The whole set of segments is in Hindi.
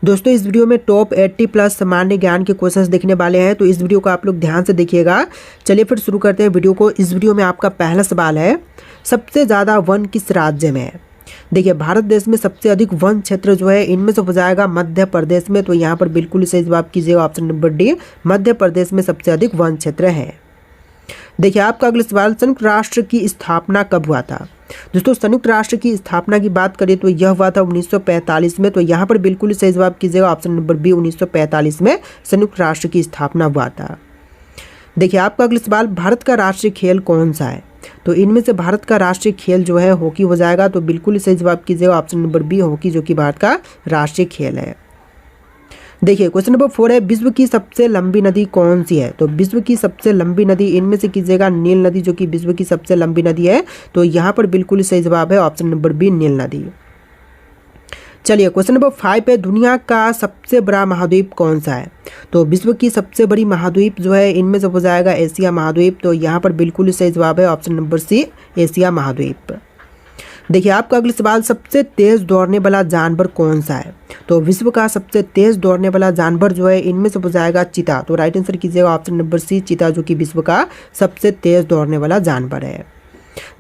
दोस्तों इस वीडियो में टॉप 80 प्लस सामान्य ज्ञान के क्वेश्चंस देखने वाले हैं, तो इस वीडियो को आप लोग ध्यान से देखिएगा। चलिए फिर शुरू करते हैं वीडियो को। इस वीडियो में आपका पहला सवाल है, सबसे ज़्यादा वन किस राज्य में है। देखिए भारत देश में सबसे अधिक वन क्षेत्र जो है इनमें से हो जाएगा मध्य प्रदेश में, तो यहाँ पर बिल्कुल सही जवाब कीजिएगा option number D, Madhya Pradesh में सबसे अधिक वन क्षेत्र है। देखिए आपका अगला सवाल, संयुक्त राष्ट्र की स्थापना कब हुआ था। दोस्तों संयुक्त राष्ट्र की स्थापना की बात करें तो यह हुआ था 1945 में, तो यहाँ पर बिल्कुल सही जवाब कीजिएगा ऑप्शन नंबर बी, 1945 में संयुक्त राष्ट्र की स्थापना हुआ था। देखिए आपका अगला सवाल, भारत का राष्ट्रीय खेल कौन सा है। तो इनमें से भारत का राष्ट्रीय खेल जो है हॉकी हो जाएगा, तो बिल्कुल सही जवाब कीजिएगा ऑप्शन नंबर बी, हॉकी, जो कि भारत का राष्ट्रीय खेल है। देखिए क्वेश्चन नंबर 4 है, विश्व की सबसे लंबी नदी कौन सी है। तो विश्व की सबसे लंबी नदी इनमें से कीजिएगा नील नदी, जो कि विश्व की सबसे लंबी नदी है, तो यहाँ पर बिल्कुल सही जवाब है ऑप्शन नंबर बी, नील नदी। चलिए क्वेश्चन नंबर 5 है, दुनिया का सबसे बड़ा महाद्वीप कौन सा है। तो विश्व की सबसे बड़ी महाद्वीप जो है इनमें से हो जाएगा एशिया महाद्वीप, तो यहाँ पर बिल्कुल सही जवाब है ऑप्शन नंबर सी, एशिया महाद्वीप। देखिए आपका अगला सवाल, सबसे तेज दौड़ने वाला जानवर कौन सा है। तो विश्व का सबसे तेज दौड़ने वाला जानवर जो है इनमें से हो जाएगा चीता, तो राइट आंसर कीजिएगा ऑप्शन नंबर सी, चीता, जो कि विश्व का सबसे तेज दौड़ने वाला जानवर है।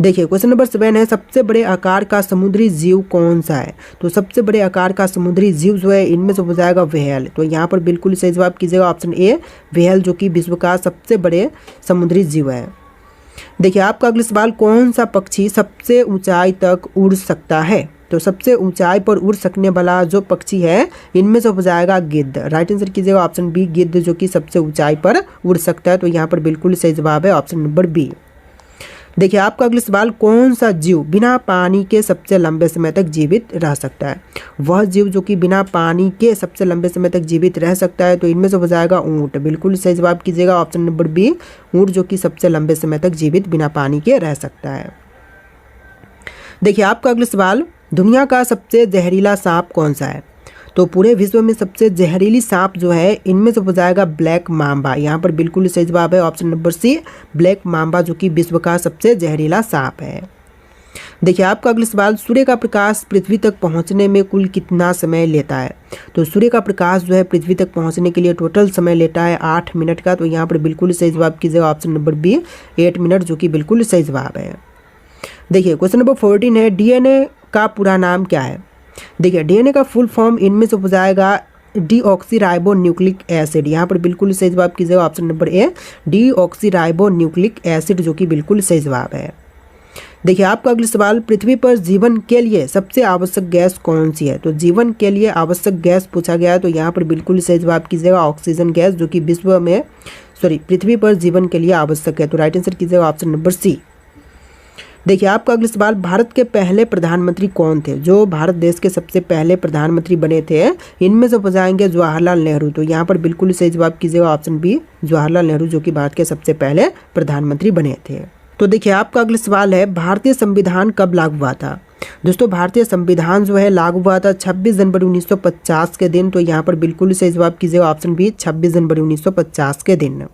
देखिए क्वेश्चन नंबर 7 है, सबसे बड़े आकार का समुद्री जीव कौन सा है। तो सबसे बड़े आकार का समुद्री जीव जो है इनमें से हो जाएगा व्हेल, तो यहाँ पर बिल्कुल सही जवाब कीजिएगा ऑप्शन ए, व्हेल, जो कि विश्व का सबसे बड़े समुद्री जीव है। देखिए आपका अगला सवाल, कौन सा पक्षी सबसे ऊंचाई तक उड़ सकता है। तो सबसे ऊंचाई पर उड़ सकने वाला जो पक्षी है इनमें से हो जाएगा गिद्ध, राइट आंसर कीजिएगा ऑप्शन बी, गिद्ध, जो कि सबसे ऊंचाई पर उड़ सकता है, तो यहाँ पर बिल्कुल सही जवाब है ऑप्शन नंबर बी। देखिए आपका अगला सवाल, कौन सा जीव बिना पानी के सबसे लंबे समय तक जीवित रह सकता है। वह जीव जो कि बिना पानी के सबसे लंबे समय तक जीवित रह सकता है, तो इनमें से हो जाएगा ऊंट, बिल्कुल सही जवाब कीजिएगा ऑप्शन नंबर बी, ऊंट, जो कि सबसे लंबे समय तक जीवित बिना पानी के रह सकता है। देखिए आपका अगला सवाल, दुनिया का सबसे जहरीला सांप कौन सा है। तो पूरे विश्व में सबसे जहरीली सांप जो है इनमें से हो जाएगा ब्लैक मांबा, यहाँ पर बिल्कुल सही जवाब है option number C, black mamba, जो कि विश्व का सबसे जहरीला सांप है। देखिए आपका अगला सवाल, सूर्य का प्रकाश पृथ्वी तक पहुंचने में कुल कितना समय लेता है। तो सूर्य का प्रकाश जो है पृथ्वी तक पहुंचने के लिए टोटल समय लेता है 8 मिनट का, तो यहाँ पर बिल्कुल सही जवाब कीजिएगा ऑप्शन नंबर बी, 8 मिनट, जो कि बिल्कुल सही जवाब है। देखिए क्वेश्चन नंबर 14 है, डीएनए का पूरा नाम क्या है। देखिए डीएनए का फुल फॉर्म इनमें से हो जाएगा डीऑक्सीराइबो न्यूक्लिक एसिड, यहाँ पर बिल्कुल सही जवाब कीजिएगा ऑप्शन नंबर ए, डीऑक्सीराइबो न्यूक्लिक एसिड, जो कि बिल्कुल सही जवाब है। देखिए आपका अगला सवाल, पृथ्वी पर जीवन के लिए सबसे आवश्यक गैस कौन सी है। तो जीवन के लिए आवश्यक गैस पूछा गया है, तो यहाँ पर बिल्कुल सही जवाब कीजिएगा ऑक्सीजन गैस, जो कि पृथ्वी पर जीवन के लिए आवश्यक है, तो राइट आंसर कीजिएगा ऑप्शन नंबर सी। देखिए आपका अगला सवाल, भारत के पहले प्रधानमंत्री कौन थे। जो भारत देश के सबसे पहले प्रधानमंत्री बने थे इनमें से हो जाएंगे जवाहरलाल नेहरू, तो यहाँ पर बिल्कुल सही जवाब कीजिएगा ऑप्शन बी, जवाहरलाल नेहरू, जो कि भारत के सबसे पहले प्रधानमंत्री बने थे। तो देखिए आपका अगला सवाल है, भारतीय संविधान कब लागू हुआ था। दोस्तों भारतीय संविधान जो है लागू हुआ था 26 जनवरी 1950 के दिन, तो यहाँ पर बिल्कुल सही जवाब कीजिएगा ऑप्शन बी, 26 जनवरी 1950 के दिन।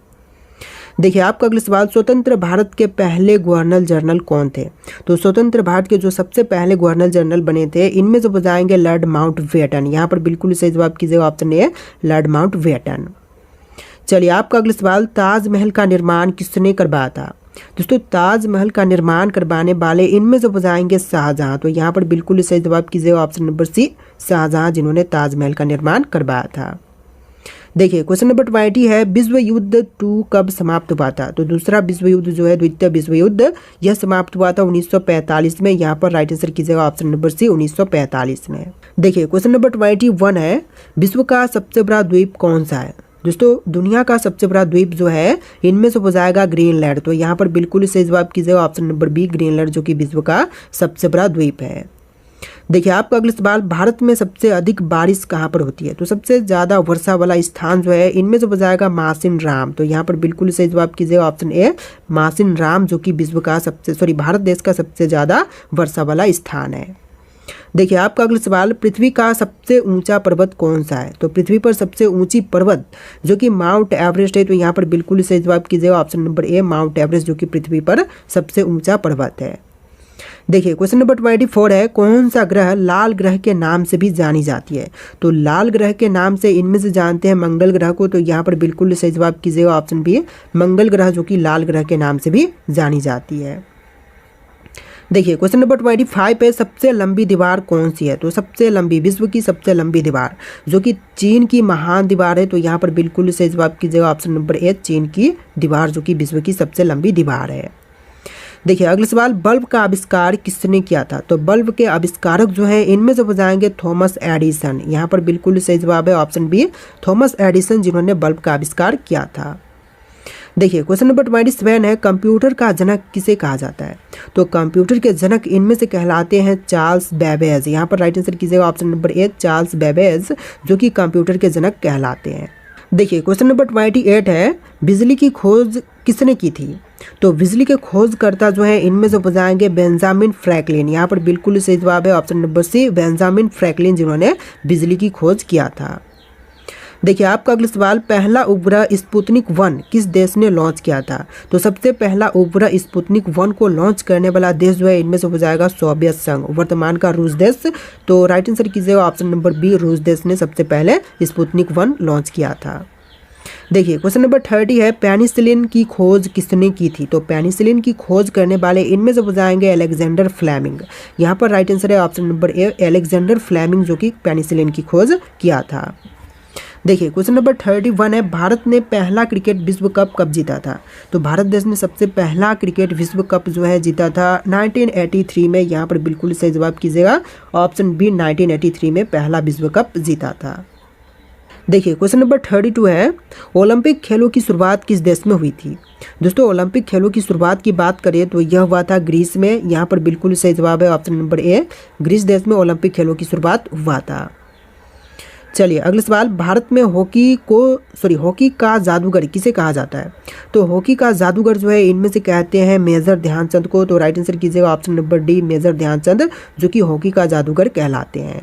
देखिए आपका अगला सवाल, स्वतंत्र भारत के पहले गवर्नर जनरल कौन थे। तो स्वतंत्र भारत के जो सबसे पहले गवर्नर जनरल बने थे इनमें से हो जाएंगे लॉर्ड माउंटबेटन, यहाँ पर बिल्कुल सही जवाब कीजिएगा ऑप्शन ए, लॉर्ड माउंटबेटन। चलिए आपका अगला सवाल, ताजमहल का निर्माण किसने करवाया था। दोस्तों ताजमहल का निर्माण करवाने वाले इनमें से हो जाएंगे शाहजहां, तो यहाँ पर बिल्कुल सही जवाब कीजिएगा ऑप्शन नंबर सी, शाहजहां, जिन्होंने ताजमहल का निर्माण करवाया था। देखिए क्वेश्चन नंबर 20 है, विश्व युद्ध 2 कब समाप्त हुआ था। तो दूसरा विश्व युद्ध जो है, द्वितीय विश्व युद्ध, यह समाप्त हुआ था 1945 में, यहाँ पर राइट आंसर कीजिएगा ऑप्शन नंबर सी, 1945 में। देखिए क्वेश्चन नंबर 21 है, विश्व का सबसे बड़ा द्वीप कौन सा है। दोस्तों दुनिया का सबसे बड़ा द्वीप जो है इनमें से हो जाएगा ग्रीनलैंड, तो यहाँ पर बिल्कुल सही जवाब कीजिएगा ऑप्शन नंबर बी, ग्रीनलैंड, जो कि विश्व का सबसे बड़ा द्वीप है। देखिए आपका अगला सवाल, भारत में सबसे अधिक बारिश कहाँ पर होती है। तो सबसे ज़्यादा वर्षा वाला स्थान जो है इनमें से हो जाएगा मासिन राम, तो यहाँ पर बिल्कुल सही जवाब कीजिएगा ऑप्शन ए, मासिन राम, जो कि विश्व का भारत देश का सबसे ज़्यादा वर्षा वाला स्थान है। देखिए आपका अगला सवाल, पृथ्वी का सबसे ऊंचा पर्वत कौन सा है। तो पृथ्वी पर सबसे ऊंची पर्वत जो कि माउंट एवरेस्ट है, तो यहाँ पर बिल्कुल सही जवाब कीजिएगा ऑप्शन नंबर ए, माउंट एवरेस्ट, जो कि पृथ्वी पर सबसे ऊंचा पर्वत है। देखिए क्वेश्चन नंबर 24 है, कौन सा ग्रह लाल ग्रह के नाम से भी जानी जाती है? तो लाल ग्रह के नाम से इनमें से जानते हैं मंगल ग्रह को, तो यहाँ पर बिल्कुल सही जवाब कीजिएगा ऑप्शन बी, मंगल ग्रह जो कि लाल ग्रह के नाम से भी जानी जाती है। देखिए क्वेश्चन नंबर 25 पे, सबसे लंबी दीवार कौन सी है? तो सबसे लंबी, विश्व की सबसे लंबी दीवार जो कि चीन की महान दीवार है, तो यहाँ पर बिल्कुल सही जवाब कीजिएगा ऑप्शन नंबर ए, चीन की दीवार जो कि विश्व की सबसे लंबी दीवार है। देखिए अगला सवाल, बल्ब का आविष्कार किसने किया था? तो बल्ब के आविष्कारक जो है इनमें से हो जाएंगे थॉमस एडिसन। यहाँ पर बिल्कुल सही जवाब है ऑप्शन बी, थॉमस एडिसन जिन्होंने बल्ब का आविष्कार किया था। देखिए क्वेश्चन नंबर 27 है, कंप्यूटर का जनक किसे कहा जाता है? तो कंप्यूटर के जनक इनमें से कहलाते हैं चार्ल्स बेबेज। यहाँ पर राइट आंसर कीजिएगा ऑप्शन नंबर ए, चार्ल्स बेबेज जो कि कंप्यूटर के जनक कहलाते हैं। देखिए क्वेश्चन नंबर 28 है, बिजली की खोज किसने की थी? तो बिजली के खोजकर्ता जो है इनमें से हो जाएंगे बेंजामिन फ्रैंकलिन। यहाँ पर बिल्कुल सही जवाब है option number C, Benjamin Franklin जिन्होंने बिजली की खोज किया था। देखिए आपका अगला सवाल, पहला उपग्रह स्पुतनिक 1 किस देश ने लॉन्च किया था? तो सबसे पहला उपग्रह स्पुतनिक 1 को लॉन्च करने वाला देश जो है इनमें से हो जाएगा सोवियत संघ, वर्तमान का रूस देश। तो राइट आंसर कीजिएगा ऑप्शन नंबर बी, रूस देश ने सबसे पहले स्पुतनिक 1 लॉन्च किया था। देखिए क्वेश्चन नंबर 30 है, पेनिसिलिन की खोज किसने की थी? तो पेनिसिलिन की खोज करने वाले इनमें से हो जाएंगे अलेक्जेंडर फ्लेमिंग। यहाँ पर राइट आंसर है option number A, Alexander Fleming जो कि पेनिसिलिन की खोज किया था। देखिए क्वेश्चन नंबर 31 है, भारत ने पहला क्रिकेट विश्व कप कब जीता था? तो भारत देश ने सबसे पहला क्रिकेट विश्व कप जो है जीता था 1983 में। यहाँ पर बिल्कुल सही जवाब कीजिएगा ऑप्शन बी, 1983 में पहला विश्व कप जीता था। देखिए क्वेश्चन नंबर 32 है, ओलंपिक खेलों की शुरुआत किस देश में हुई थी? दोस्तों ओलंपिक खेलों की शुरुआत की बात करें तो यह हुआ था ग्रीस में। यहाँ पर बिल्कुल सही जवाब है ऑप्शन नंबर ए, ग्रीस देश में ओलंपिक खेलों की शुरुआत हुआ था। चलिए अगला सवाल, भारत में हॉकी का जादूगर किसे कहा जाता है? तो हॉकी का जादूगर जो है इनमें से कहते हैं मेजर ध्यानचंद को। तो राइट आंसर कीजिएगा option number D, major Dhyanchand जो कि हॉकी का जादूगर कहलाते हैं।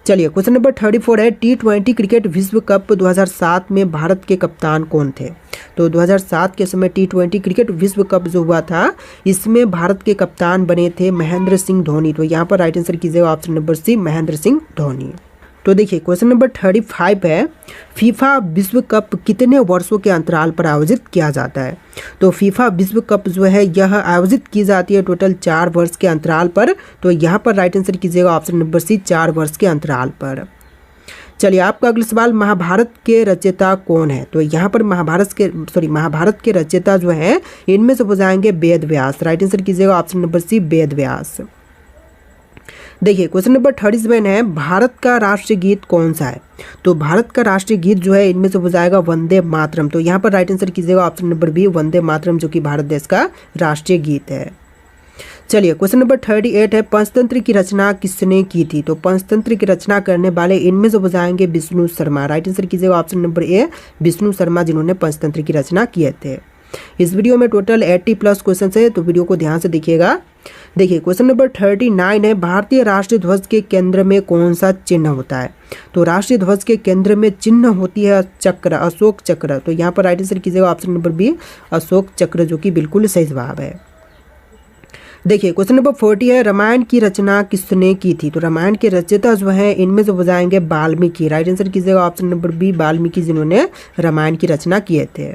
चलिए क्वेश्चन नंबर 34 है, T20 क्रिकेट विश्व कप 2007 में भारत के कप्तान कौन थे? तो 2007 के समय T20 क्रिकेट विश्व कप जो हुआ था इसमें भारत के कप्तान बने थे महेंद्र सिंह धोनी। तो यहाँ पर राइट आंसर कीजिएगा option number C, Mahendra Singh Dhoni. तो देखिए क्वेश्चन नंबर 35 है, फीफा विश्व कप कितने वर्षों के अंतराल पर आयोजित किया जाता है? तो फीफा विश्व कप जो है यह आयोजित की जाती है टोटल 4 वर्ष के अंतराल पर। तो यहाँ पर राइट आंसर कीजिएगा ऑप्शन नंबर सी, 4 वर्ष के अंतराल पर। चलिए आपका अगला सवाल, महाभारत के रचयिता कौन है? तो यहाँ पर महाभारत के रचयिता जो है इनमें से हो जाएंगे वेद व्यास। राइट आंसर कीजिएगा ऑप्शन नंबर सी, वेद व्यास। देखिए क्वेश्चन नंबर 37 है, भारत का राष्ट्रीय गीत कौन सा है? तो भारत का राष्ट्रीय गीत जो है इनमें से हो जाएगा वंदे मातरम। तो यहाँ पर राइट आंसर कीजिएगा option number B, Vande Mataram जो कि भारत देश का राष्ट्रीय गीत है। चलिए क्वेश्चन नंबर 38 है, पंचतंत्र की रचना किसने की थी? तो पंचतंत्र की रचना करने वाले इनमें से हो जाएंगे विष्णु शर्मा। राइट आंसर कीजिएगा ऑप्शन नंबर ए, विष्णु शर्मा जिन्होंने पंचतंत्र की रचना किए थे। इस वीडियो में टोटल 80+ क्वेश्चन है, तो वीडियो को ध्यान से देखिएगा। देखिए क्वेश्चन नंबर 39 है, भारतीय राष्ट्रीय ध्वज के केंद्र में कौन सा चिन्ह होता है? तो राष्ट्रीय ध्वज के केंद्र में चिन्ह होती है चक्र, अशोक चक्र। तो यहाँ पर राइट आंसर कीजिएगा ऑप्शन नंबर बी, अशोक चक्र जो कि बिल्कुल सही जवाब है। देखिए क्वेश्चन नंबर 40 है, रामायण की रचना किसने की थी? तो रामायण के रचयिता जो है इनमें से हो जाएंगे वाल्मीकि। राइट आंसर कीजिएगा ऑप्शन नंबर बी, वाल्मीकि जिन्होंने रामायण की रचना किए थे।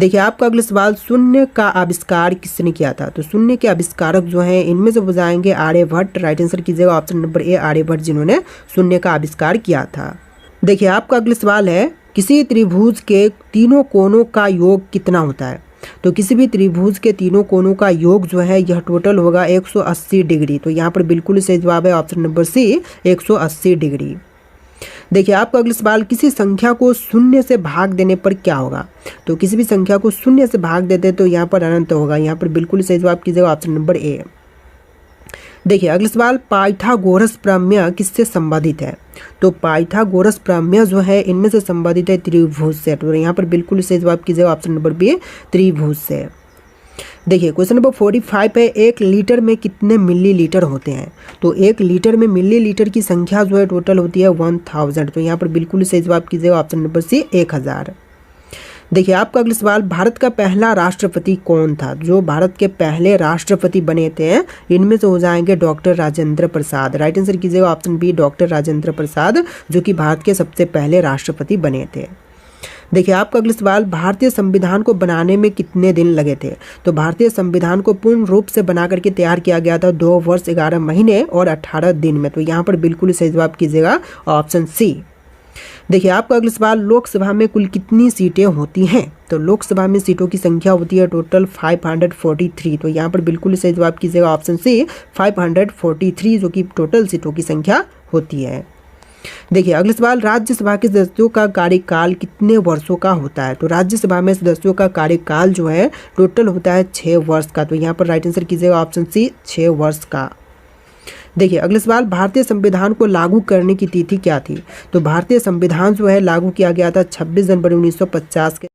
देखिए आपका अगला सवाल, शून्य का आविष्कार किसने किया था? तो शून्य के आविष्कारक जो हैं इनमें से हो जाएंगे आर्यभट्ट। राइट आंसर कीजिएगा ऑप्शन नंबर ए, आर्यभट्ट जिन्होंने शून्य का आविष्कार किया था। देखिए आपका अगला सवाल है, किसी त्रिभुज के तीनों कोनों का योग कितना होता है? तो किसी भी त्रिभुज के तीनों कोनों का योग जो है यह टोटल होगा 180 डिग्री। तो यहाँ पर बिल्कुल सही जवाब है ऑप्शन नंबर सी, 180 डिग्री। देखिए आपका अगला सवाल, किसी संख्या को शून्य से भाग देने पर क्या होगा? तो किसी भी संख्या को शून्य से भाग देते तो यहाँ पर अनंत होगा। यहाँ पर बिल्कुल सही जवाब कीजिएगा ऑप्शन नंबर ए। देखिए अगला सवाल, पाइथागोरस प्रमेय किससे संबंधित है? तो पाइथागोरस प्रमेय जो है इनमें से संबंधित है त्रिभुज से। तो यहाँ पर बिल्कुल सही जवाब कीजिएगा ऑप्शन नंबर बी, त्रिभुज से। देखिए क्वेश्चन नंबर 45 है, 1 लीटर में कितने मिलीलीटर होते हैं? तो 1 लीटर में मिलीलीटर की संख्या जो है टोटल होती है 1000। तो यहाँ पर बिल्कुल सही जवाब कीजिएगा ऑप्शन नंबर सी, 1000। देखिए आपका अगला सवाल, भारत का पहला राष्ट्रपति कौन था? जो भारत के पहले राष्ट्रपति बने थे इनमें से हो जाएंगे doctor Rajendra Prasad. Right answer कीजिएगा option B, doctor Rajendra Prasad, जो कि भारत के सबसे पहले राष्ट्रपति बने थे। देखिए आपका अगला सवाल, भारतीय संविधान को बनाने में कितने दिन लगे थे? तो भारतीय संविधान को पूर्ण रूप से बना करके तैयार किया गया था 2 वर्ष 11 महीने और 18 दिन में। तो यहाँ पर बिल्कुल सही जवाब कीजिएगा ऑप्शन सी। देखिए आपका अगला सवाल, लोकसभा में कुल कितनी सीटें होती हैं? तो लोकसभा में सीटों की संख्या होती है टोटल 543। तो यहाँ पर बिल्कुल सही जवाब कीजिएगा ऑप्शन सी 543, जो कि टोटल सीटों की संख्या होती है। देखिए अगला सवाल, राज्यसभा के सदस्यों का कार्यकाल कितने वर्षों का होता है? तो राज्यसभा में सदस्यों का कार्यकाल जो है टोटल होता है 6 वर्ष का। तो यहाँ पर राइट आंसर कीजिएगा ऑप्शन सी 6 वर्ष का। देखिए अगला सवाल, भारतीय संविधान को लागू करने की तिथि क्या थी? तो भारतीय संविधान जो है लागू किया गया था 26 जनवरी 1950 के